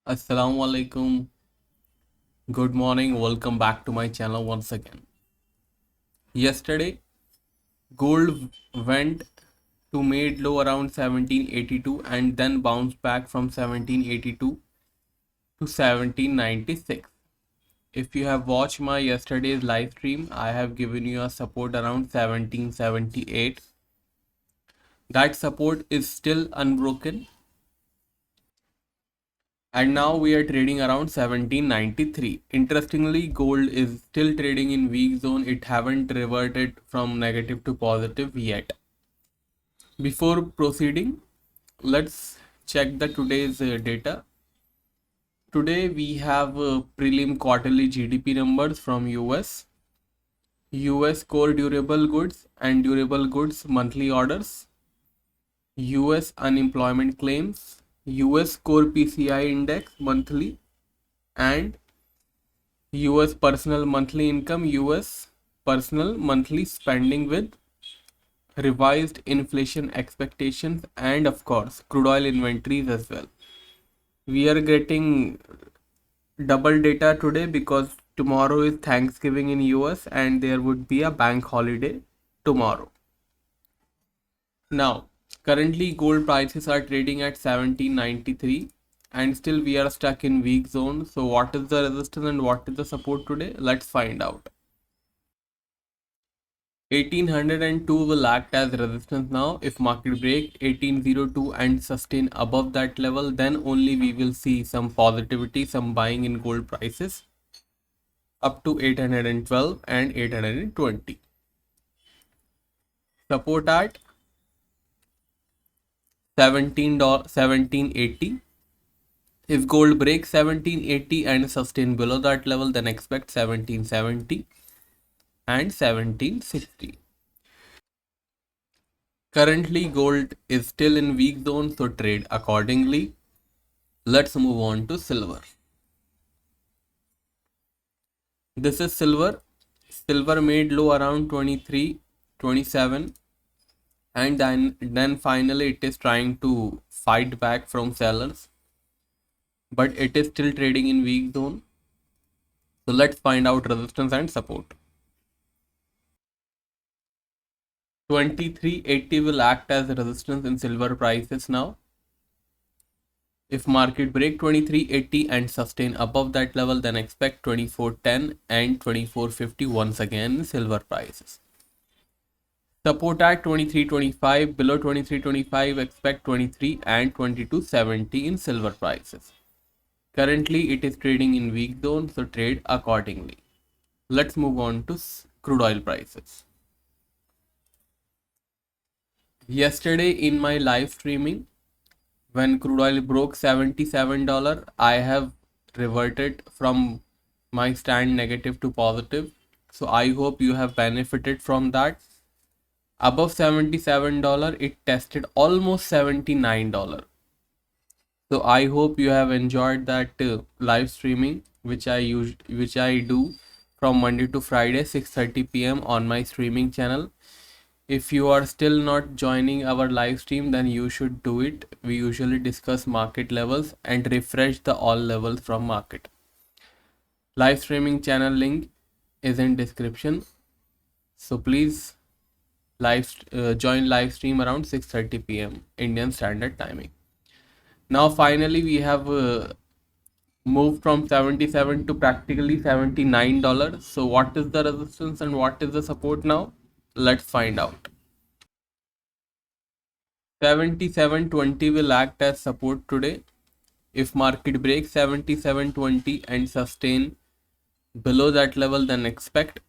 Assalamu alaikum. Good morning. Welcome back to my channel once again. Yesterday, gold went to made low around 1782 and then bounced back from 1782 to 1796. If you have watched my yesterday's live stream, I have given you a support around 1778. That support is still unbroken, and now we are trading around 1793. Interestingly, gold is still trading in weak zone. It haven't reverted from negative to positive yet. Before proceeding, let's check the today's data. Today we have prelim quarterly GDP numbers from US core durable goods and durable goods monthly orders, US unemployment claims, US core PCI index monthly, and US personal monthly income, US personal monthly spending with revised inflation expectations, and of course, crude oil inventories as well. We are getting double data today because tomorrow is Thanksgiving in US and there would be a bank holiday tomorrow. Now, currently gold prices are trading at 1793 and still we are stuck in weak zone. So what is the resistance and what is the support today? Let's find out. 1802 will act as resistance now. If market break 1802 and sustain above that level, then only we will see some positivity, some buying in gold prices up to 812 and 820. Support at 1780. If gold breaks 1780 and sustain below that level, then expect 1770 and 1760. Currently, gold is still in weak zone, so trade accordingly. Let's move on to silver. This is silver. Silver made low around 23, 27, and then finally it is trying to fight back from sellers, but it is still trading in weak zone. So let's find out resistance and support. 2380 will act as resistance in silver prices now. If market break 2380 and sustain above that level, then expect 2410 and 2450 once again in silver prices. Support at 2325, below 2325 expect 23 and 2270 in silver prices. Currently it is trading in weak zone, so trade accordingly. Let's move on to crude oil prices. Yesterday in my live streaming, when crude oil broke $77, I have reverted from my stand negative to positive. So I hope you have benefited from that. Above $77, it tested almost $79. So I hope you have enjoyed that live streaming which I do from Monday to Friday 6:30 p.m. on my streaming channel. If you are still not joining our live stream, then you should do it. We usually discuss market levels and refresh the all levels from market. Live streaming channel link is in description. So please join live stream around 6:30 p.m. Indian Standard Timing. Now finally we have moved from 77 to practically $79. So what is the resistance and what is the support now? Let's find out. 7720 will act as support today. If market breaks 7720 and sustain below that level, then expect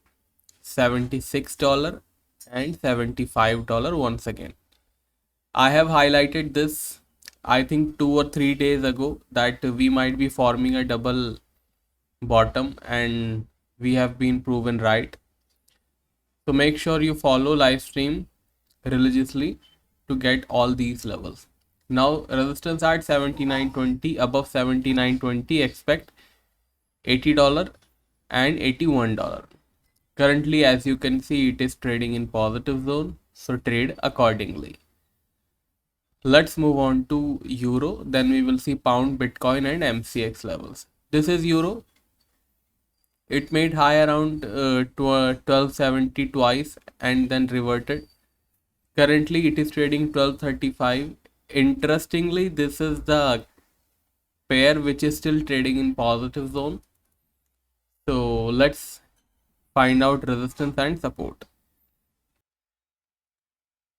$76 and $75 once again. I have highlighted this, I think 2 or 3 days ago, that we might be forming a double bottom, and we have been proven right. So make sure you follow live stream religiously to get all these levels. Now resistance at 79.20, above 79.20 expect $80 and $81. Currently, as you can see, it is trading in positive zone, so trade accordingly. Let's move on to euro. Then we will see pound, Bitcoin, and MCX levels. This is euro. It made high around 1270 twice and then reverted. Currently, it is trading 1235. Interestingly, this is the pair which is still trading in positive zone. So let's find out resistance and support.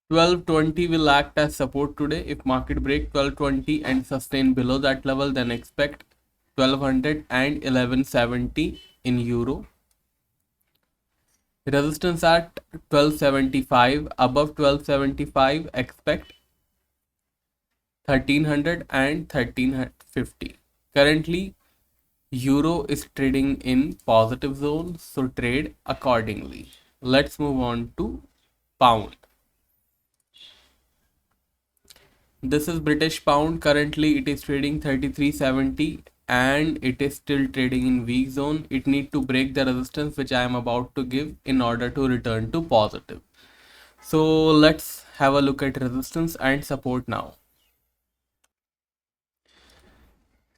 1220 will act as support today. If market break 1220 and sustain below that level, then expect 1200 and 1170 in euro. Resistance at 1275. Above 1275, expect 1300 and 1350. Currently, euro is trading in positive zone, so trade accordingly. Let's move on to pound. This is British pound. Currently, it is trading 33.70 and it is still trading in weak zone. It need to break the resistance which I am about to give in order to return to positive. So let's have a look at resistance and support now.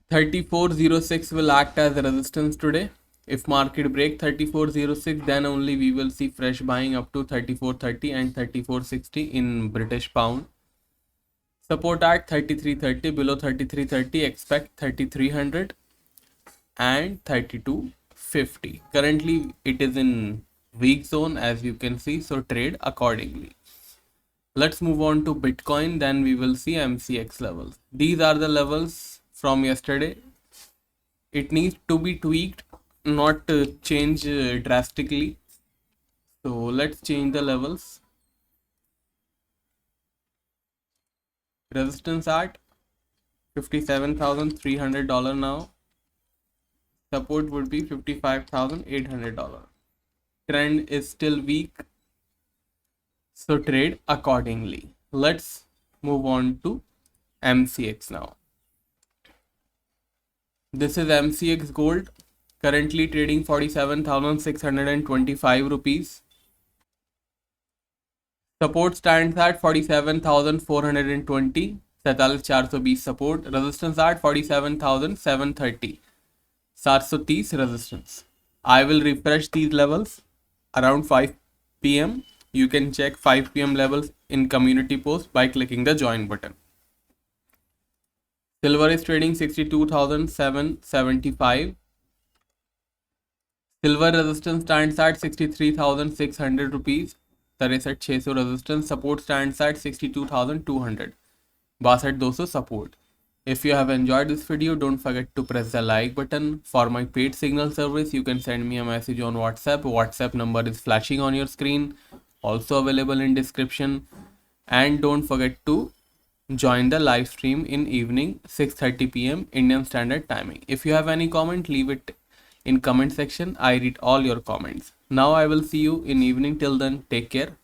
3406 will act as a resistance today. If market break 3406, then only we will see fresh buying up to 3430 and 3460 in British pound. Support at 3330. Below 3330, expect 3300 and 3250. Currently, it is in weak zone as you can see, so trade accordingly. Let's move on to Bitcoin, then we will see MCX levels. These are the levels from yesterday. It needs to be tweaked, not change drastically. So let's change the levels. Resistance at $57,300 now. Support would be $55,800. Trend is still weak, so trade accordingly. Let's move on to MCX now. This is MCX gold, currently trading 47,625 rupees. Support stands at 47,420, 47,420 support. Resistance at 47,730, 730 resistance. I will refresh these levels around 5 p.m. You can check 5 p.m. levels in community post by clicking the join button. Silver is trading 62,775. Silver resistance stands at 63,600 rupees. 63,600 resistance. Support stands at 62,200. 62,200 support. If you have enjoyed this video, don't forget to press the like button. For my paid signal service, you can send me a message on WhatsApp. WhatsApp number is flashing on your screen, also available in description. And don't forget to join the live stream in evening 6:30 p.m. Indian Standard Timing. If you have any comment, leave it in comment section. I read all your comments. Now I will see you in evening. Till then, take care.